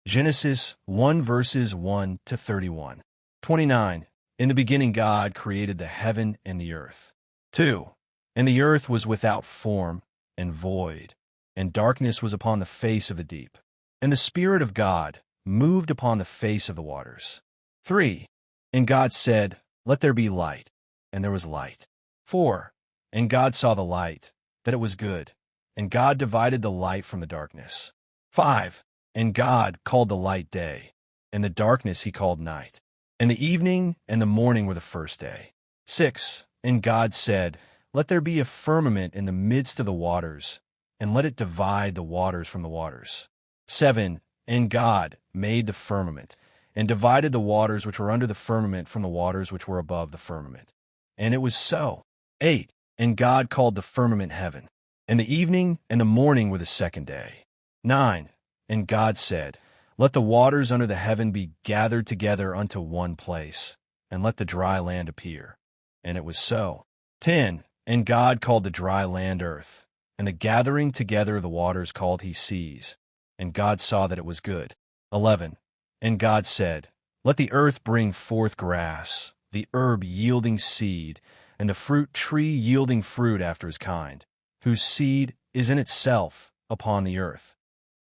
Genesis 1 verses 1 to 31. 29. In the beginning God created the heaven and the earth. 2. And the earth was without form and void, and darkness was upon the face of the deep. And the Spirit of God moved upon the face of the waters. 3. And God said, Let there be light, and there was light. 4. And God saw the light, that it was good, and God divided the light from the darkness. 5. And God called the light day, and the darkness he called night. And the evening and the morning were the first day. 6. And God said, Let there be a firmament in the midst of the waters, and let it divide the waters from the waters. 7. And God made the firmament, and divided the waters which were under the firmament from the waters which were above the firmament. And it was so. 8. And God called the firmament heaven. And the evening and the morning were the second day. 9. And God said, Let the waters under the heaven be gathered together unto one place, and let the dry land appear. And it was so. 10. And God called the dry land earth, and the gathering together of the waters called he seas. And God saw that it was good. 11. And God said, Let the earth bring forth grass, the herb yielding seed, and the fruit tree yielding fruit after his kind, whose seed is in itself upon the earth.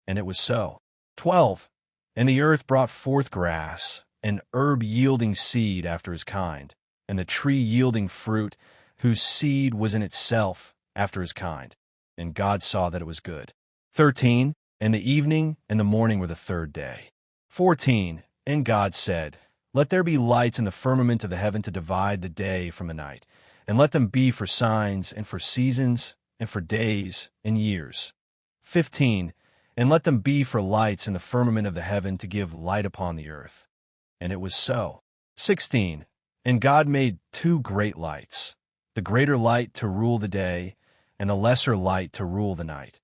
And it was so. 12. And the earth brought forth grass, and herb yielding seed after his kind, and the tree yielding fruit, whose seed was in itself after his kind. And God saw that it was good. 13. And the evening and the morning were the third day. 14. And God said, Let there be lights in the firmament of the heaven to divide the day from the night, and let them be for signs, and for seasons, and for days and years. 15. And let them be for lights in the firmament of the heaven to give light upon the earth. And it was so. 16. And God made two great lights, the greater light to rule the day, and the lesser light to rule the night.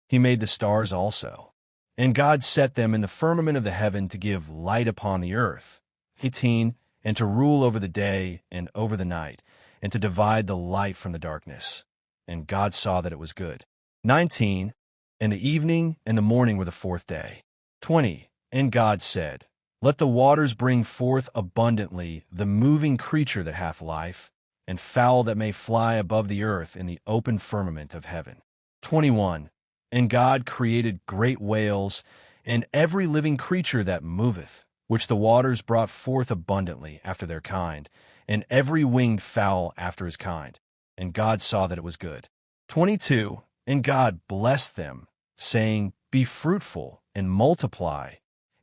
He made the stars also. And God set them in the firmament of the heaven to give light upon the earth. 18. And to rule over the day and over the night, and to divide the light from the darkness. And God saw that it was good. 19. And the evening and the morning were the fourth day. 20. And God said, Let the waters bring forth abundantly the moving creature that hath life, and fowl that may fly above the earth in the open firmament of heaven. 21. And God created great whales, and every living creature that moveth, which the waters brought forth abundantly after their kind, and every winged fowl after his kind. And God saw that it was good. 22. And God blessed them, saying, Be fruitful, and multiply,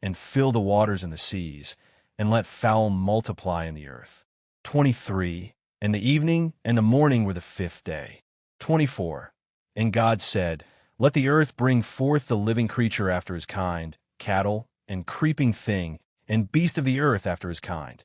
and fill the waters in the seas, and let fowl multiply in the earth. 23. And the evening and the morning were the fifth day. 24. And God said, Let the earth bring forth the living creature after his kind, cattle, and creeping thing, and beast of the earth after his kind.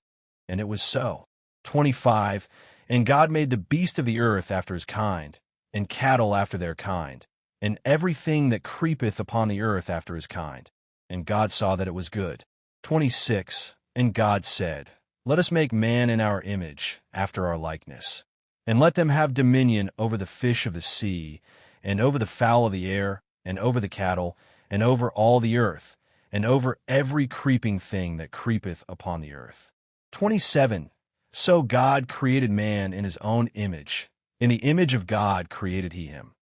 And it was so. 25. And God made the beast of the earth after his kind, and cattle after their kind, and everything that creepeth upon the earth after his kind. And God saw that it was good. 26. And God said, Let us make man in our image, after our likeness, and let them have dominion over the fish of the sea, and over the fowl of the air, and over the cattle, and over all the earth, and over every creeping thing that creepeth upon the earth. 27. So God created man in his own image. In the image of God created he him.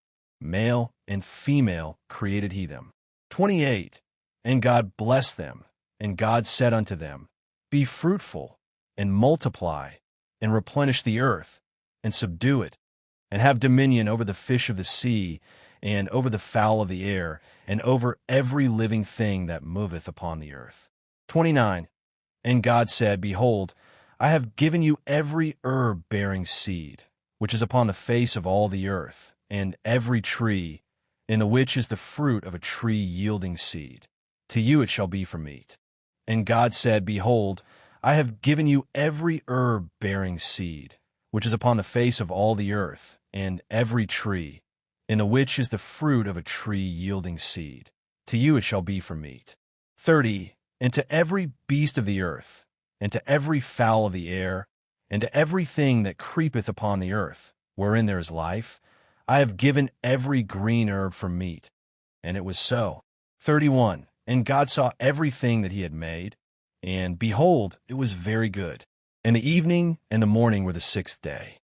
Male and female created he them. 28. And God blessed them, and God said unto them, Be fruitful, and multiply, and replenish the earth, and subdue it, and have dominion over the fish of the sea, and over the fowl of the air, and over every living thing that moveth upon the earth. 29. And God said, Behold, I have given you every herb bearing seed, which is upon the face of all the earth, and every tree, in the which is the fruit of a tree yielding seed. To you it shall be for meat. And God said, Behold, I have given you every herb bearing seed, which is upon the face of all the earth, and every tree, in the which is the fruit of a tree yielding seed. To you it shall be for meat. 30. And to every beast of the earth, and to every fowl of the air, and to everything that creepeth upon the earth, wherein there is life, I have given every green herb for meat. And it was so. 31. And God saw everything that he had made, and behold, it was very good. And the evening and the morning were the sixth day.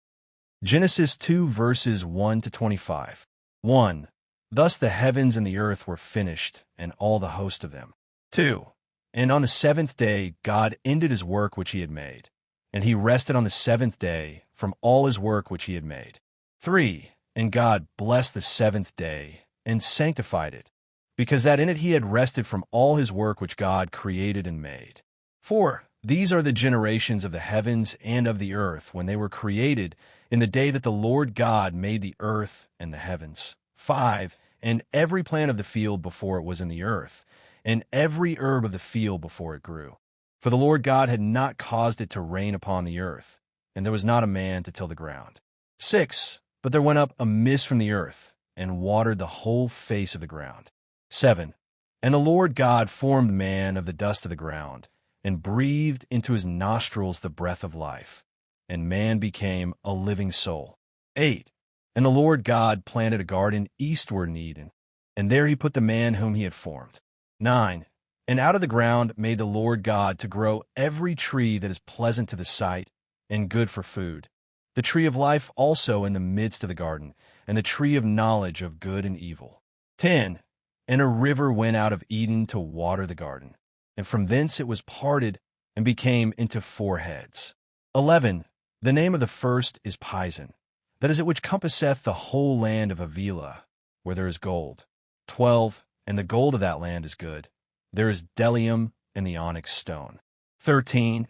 Genesis 2 verses 1 to 25. 1. Thus the heavens and the earth were finished, and all the host of them. 2. And on the seventh day God ended his work which he had made, and he rested on the seventh day from all his work which he had made. 3. And God blessed the seventh day, and sanctified it, because that in it he had rested from all his work which God created and made. 4. These are the generations of the heavens and of the earth when they were created in the day that the Lord God made the earth and the heavens. 5. And every plant of the field before it was in the earth, and every herb of the field before it grew. For the Lord God had not caused it to rain upon the earth, and there was not a man to till the ground. 6. But there went up a mist from the earth, and watered the whole face of the ground. 7. And the Lord God formed man of the dust of the ground, and breathed into his nostrils the breath of life, and man became a living soul. 8. And the Lord God planted a garden eastward in Eden, and there he put the man whom he had formed. 9. And out of the ground made the Lord God to grow every tree that is pleasant to the sight, and good for food, the tree of life also in the midst of the garden, and the tree of knowledge of good and evil. 10. And a river went out of Eden to water the garden, and from thence it was parted, and became into 4 heads. 11. The name of the first is Pison, that is it which compasseth the whole land of Avila, where there is gold. 12. And the gold of that land is good. There is bdellium and the onyx stone. 13.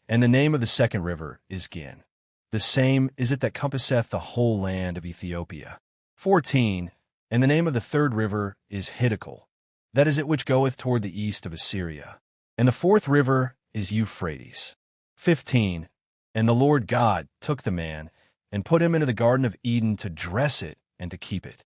And the name of the second river is Gin. The same is it that compasseth the whole land of Ethiopia. 14. And the name of the third river is Hiddekel, that is it which goeth toward the east of Assyria. And the fourth river is Euphrates. 15. And the Lord God took the man, and put him into the garden of Eden to dress it and to keep it.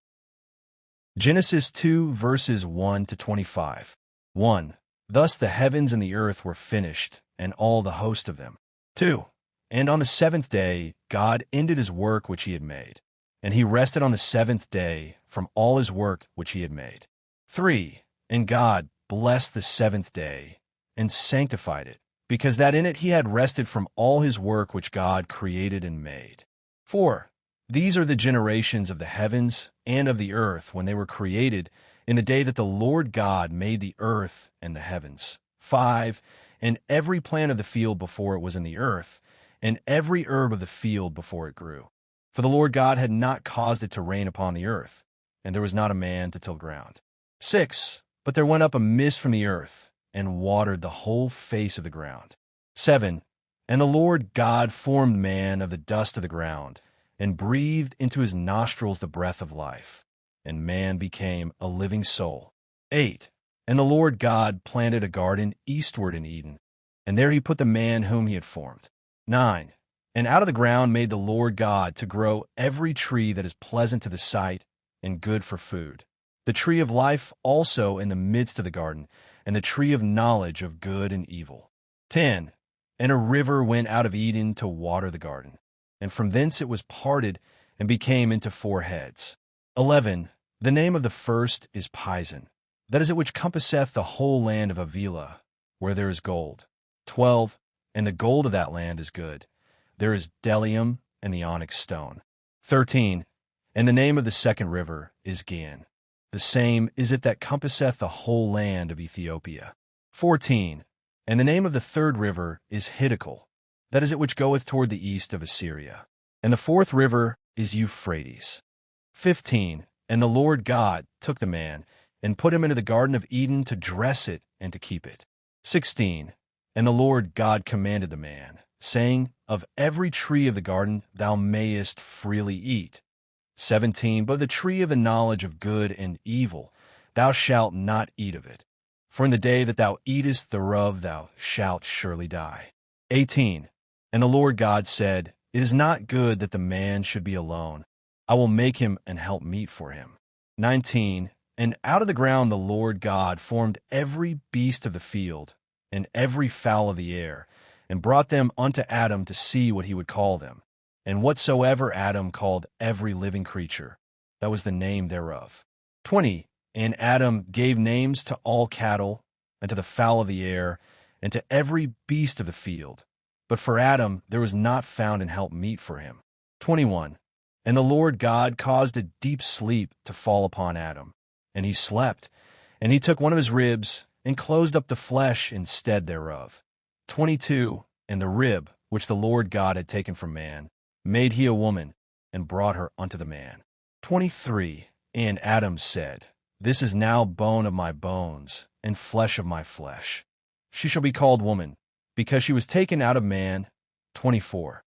Genesis 2 verses 1 to 25. 1. Thus the heavens and the earth were finished, and all the host of them. 2. And on the seventh day God ended his work which he had made, and he rested on the seventh day from all his work which he had made. 3. And God blessed the seventh day, and sanctified it, because that in it he had rested from all his work which God created and made. 4. These are the generations of the heavens and of the earth when they were created in the day that the Lord God made the earth and the heavens. 5. And every plant of the field before it was in the earth, and every herb of the field before it grew. For the Lord God had not caused it to rain upon the earth, and there was not a man to till ground. 6. But there went up a mist from the earth, and watered the whole face of the ground. 7. And the Lord God formed man of the dust of the ground, and breathed into his nostrils the breath of life, and man became a living soul. 8. And the Lord God planted a garden eastward in Eden, and there he put the man whom he had formed. 9. And out of the ground made the Lord God to grow every tree that is pleasant to the sight, and good for food, the tree of life also in the midst of the garden, and the tree of knowledge of good and evil. 10. And a river went out of Eden to water the garden, and from thence it was parted, and became into 4 heads. 11. The name of the first is Pison, that is it which compasseth the whole land of Avila, where there is gold. 12. And the gold of that land is good. There is bdellium and the onyx stone. 13. And the name of the second river is Gin. The same is it that compasseth the whole land of Ethiopia. 14. And the name of the third river is Hiddekel, that is it which goeth toward the east of Assyria. And the fourth river is Euphrates. 15. And the Lord God took the man, and put him into the garden of Eden to dress it and to keep it. 16. And the Lord God commanded the man, saying, Of every tree of the garden thou mayest freely eat. 17. But the tree of the knowledge of good and evil, thou shalt not eat of it. For in the day that thou eatest thereof thou shalt surely die. 18. And the Lord God said, It is not good that the man should be alone. I will make him an helpmeet for him. 19. And out of the ground the Lord God formed every beast of the field, and every fowl of the air, and brought them unto Adam to see what he would call them. And whatsoever Adam called every living creature, that was the name thereof. 20. And Adam gave names to all cattle, and to the fowl of the air, and to every beast of the field. But for Adam there was not found an help meet for him. 21. And the Lord God caused a deep sleep to fall upon Adam, and he slept. And he took one of his ribs, and closed up the flesh instead thereof. 22. And the rib, which the Lord God had taken from man, made he a woman, and brought her unto the man. 23. And Adam said, This is now bone of my bones, and flesh of my flesh. She shall be called woman, because she was taken out of man. 24.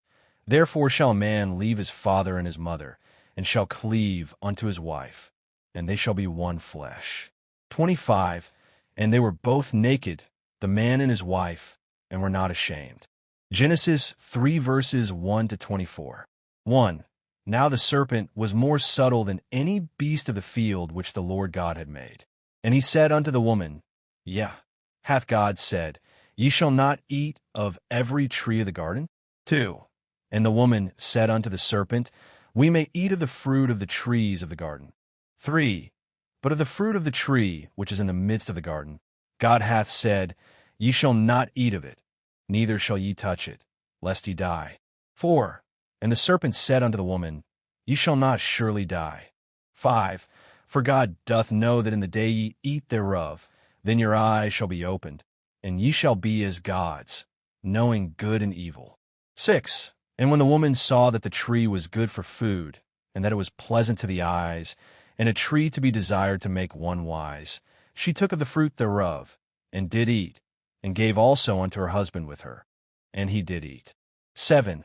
Therefore shall a man leave his father and his mother, and shall cleave unto his wife, and they shall be one flesh. 25. And they were both naked, the man and his wife, and were not ashamed. Genesis 3 verses 1 to 24. 1. Now the serpent was more subtle than any beast of the field which the Lord God had made. And he said unto the woman, Yea, hath God said, Ye shall not eat of every tree of the garden? 2. And the woman said unto the serpent, We may eat of the fruit of the trees of the garden. 3. But of the fruit of the tree which is in the midst of the garden, God hath said, Ye shall not eat of it, neither shall ye touch it, lest ye die. 4. And the serpent said unto the woman, Ye shall not surely die. 5. For God doth know that in the day ye eat thereof, then your eyes shall be opened, and ye shall be as gods, knowing good and evil. 6. And when the woman saw that the tree was good for food, and that it was pleasant to the eyes, and a tree to be desired to make one wise, she took of the fruit thereof, and did eat, and gave also unto her husband with her, and he did eat. 7.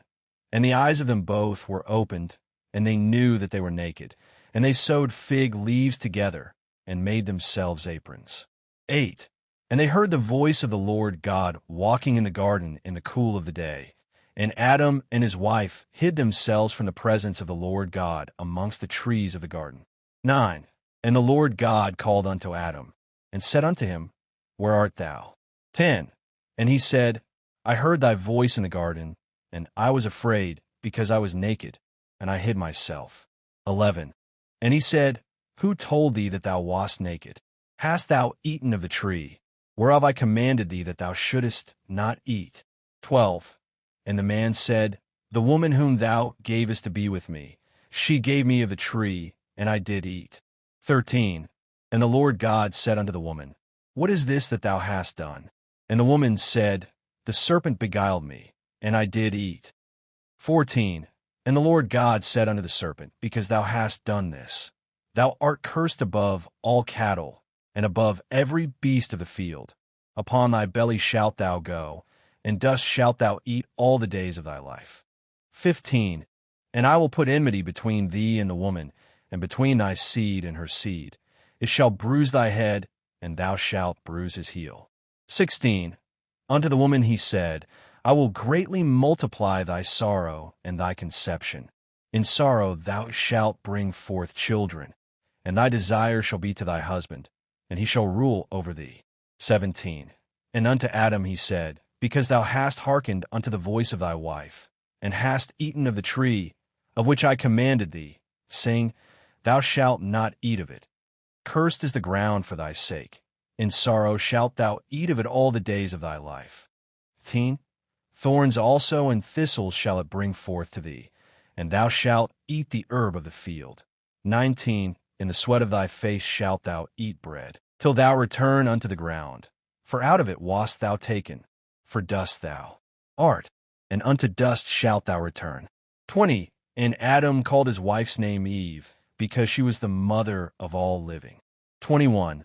And the eyes of them both were opened, and they knew that they were naked, and they sewed fig leaves together, and made themselves aprons. 8. And they heard the voice of the Lord God walking in the garden in the cool of the day. And Adam and his wife hid themselves from the presence of the Lord God amongst the trees of the garden. 9. And the Lord God called unto Adam, and said unto him, Where art thou? 10. And he said, I heard thy voice in the garden, and I was afraid, because I was naked, and I hid myself. 11. And he said, Who told thee that thou wast naked? Hast thou eaten of the tree, whereof I commanded thee that thou shouldest not eat? 12. And the man said, The woman whom thou gavest to be with me, she gave me of the tree, and I did eat. 13. And the Lord God said unto the woman, What is this that thou hast done? And the woman said, The serpent beguiled me, and I did eat. 14. And the Lord God said unto the serpent, Because thou hast done this, thou art cursed above all cattle, and above every beast of the field. Upon thy belly shalt thou go, and dust shalt thou eat all the days of thy life. 15. And I will put enmity between thee and the woman, and between thy seed and her seed. It shall bruise thy head, and thou shalt bruise his heel. 16. Unto the woman he said, I will greatly multiply thy sorrow and thy conception. In sorrow thou shalt bring forth children, and thy desire shall be to thy husband, and he shall rule over thee. 17. And unto Adam he said, Because thou hast hearkened unto the voice of thy wife, and hast eaten of the tree, of which I commanded thee, saying, Thou shalt not eat of it. Cursed is the ground for thy sake. In sorrow shalt thou eat of it all the days of thy life. 15. Thorns also and thistles shall it bring forth to thee, and thou shalt eat the herb of the field. 19. In the sweat of thy face shalt thou eat bread, till thou return unto the ground. For out of it wast thou taken, for dust thou art, and unto dust shalt thou return. 20. And Adam called his wife's name Eve, because she was the mother of all living. 21.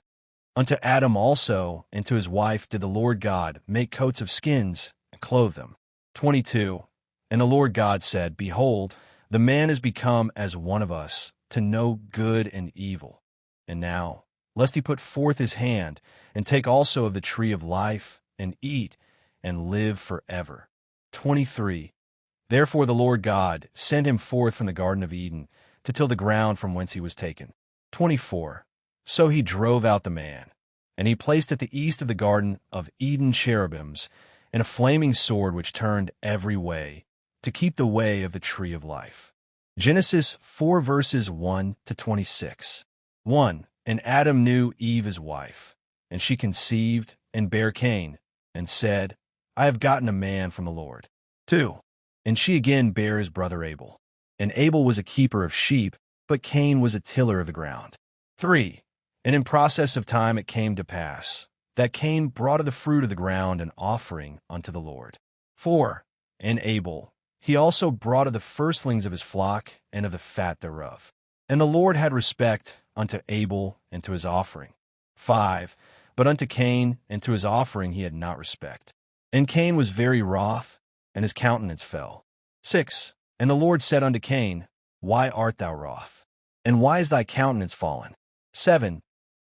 Unto Adam also and to his wife did the Lord God make coats of skins, and clothe them. 22. And the Lord God said, Behold, the man is become as one of us, to know good and evil. And now, lest he put forth his hand, and take also of the tree of life, and eat, and live forever. 23. Therefore the Lord God sent him forth from the Garden of Eden, to till the ground from whence he was taken. 24. So he drove out the man, and he placed at the east of the Garden of Eden cherubims, and a flaming sword which turned every way, to keep the way of the tree of life. Genesis 4 verses 1 to 26. 1. And Adam knew Eve his wife, and she conceived and bare Cain, and said, I have gotten a man from the Lord. 2. And she again bare his brother Abel. And Abel was a keeper of sheep, but Cain was a tiller of the ground. 3. And in process of time it came to pass, that Cain brought of the fruit of the ground an offering unto the Lord. 4. And Abel, he also brought of the firstlings of his flock and of the fat thereof. And the Lord had respect unto Abel and to his offering. 5. But unto Cain and to his offering he had not respect. And Cain was very wroth, and his countenance fell. 6. And the Lord said unto Cain, Why art thou wroth? And why is thy countenance fallen? 7.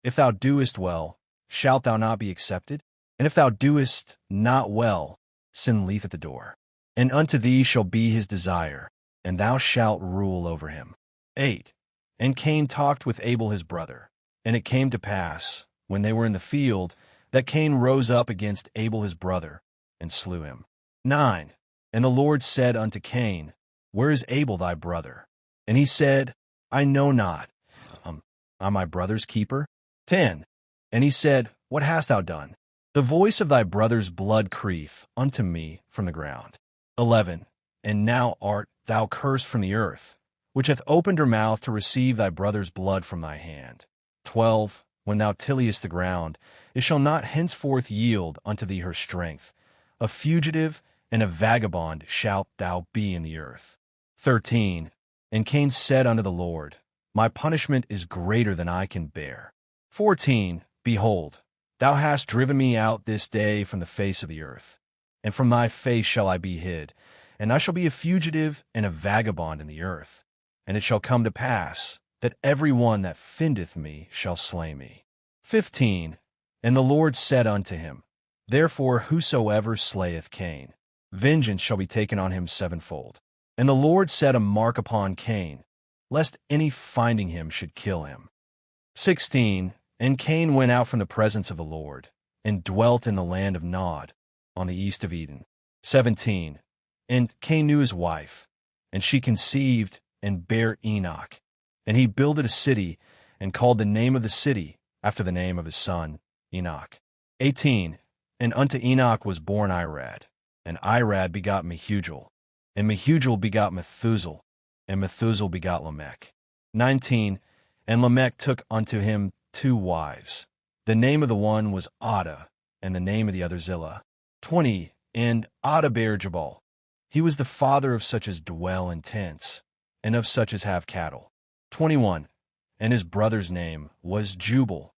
If thou doest well, shalt thou not be accepted? And if thou doest not well, sin lieth at the door. And unto thee shall be his desire, and thou shalt rule over him. 8. And Cain talked with Abel his brother. And it came to pass, when they were in the field, that Cain rose up against Abel his brother, and slew him. 9. And the Lord said unto Cain, Where is Abel thy brother? And he said, I know not. Am my brother's keeper? 10. And he said, What hast thou done? The voice of thy brother's blood crieth unto me from the ground. 11. And now art thou cursed from the earth, which hath opened her mouth to receive thy brother's blood from thy hand. 12. When thou tillest the ground, it shall not henceforth yield unto thee her strength. A fugitive and a vagabond shalt thou be in the earth. 13. And Cain said unto the Lord, My punishment is greater than I can bear. 14. Behold, thou hast driven me out this day from the face of the earth, and from thy face shall I be hid, and I shall be a fugitive and a vagabond in the earth. And it shall come to pass, that every one that findeth me shall slay me. 15. And the Lord said unto him, Therefore whosoever slayeth Cain, vengeance shall be taken on him sevenfold. And the Lord set a mark upon Cain, lest any finding him should kill him. 16. And Cain went out from the presence of the Lord, and dwelt in the land of Nod, on the east of Eden. 17. And Cain knew his wife, and she conceived and bare Enoch. And he builded a city, and called the name of the city after the name of his son, Enoch. 18. And unto Enoch was born Irad, and Irad begot Mehujael, and Mehujael begot Methuselah, and Methuselah begot Lamech. 19. And Lamech took unto him 2 wives. The name of the one was Adah, and the name of the other Zillah. 20. And Adah bare Jabal. He was the father of such as dwell in tents, and of such as have cattle. 21. And his brother's name was Jubal.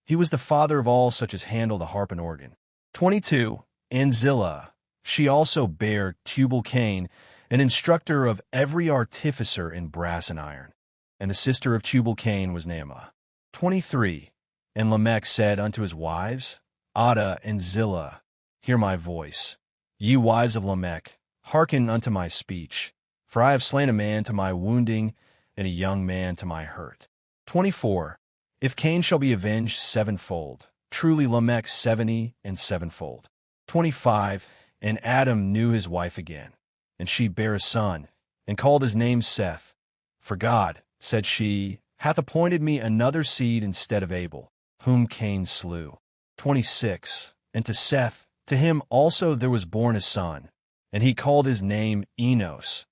He was the father of all such as handle the harp and organ. 22. And Zillah, she also bare Tubal-Cain, an instructor of every artificer in brass and iron. And the sister of Tubal-Cain was Naamah. 23. And Lamech said unto his wives, Adah and Zillah, hear my voice. Ye wives of Lamech, hearken unto my speech. For I have slain a man to my wounding, and a young man to my hurt. 24. If Cain shall be avenged sevenfold, truly Lamech 70 and sevenfold. 25. And Adam knew his wife again, and she bare a son, and called his name Seth. For God, said she, hath appointed me another seed instead of Abel, whom Cain slew. 26. And to Seth, to him also there was born a son, and he called his name Enos.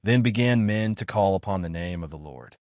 Then began men to call upon the name of the Lord.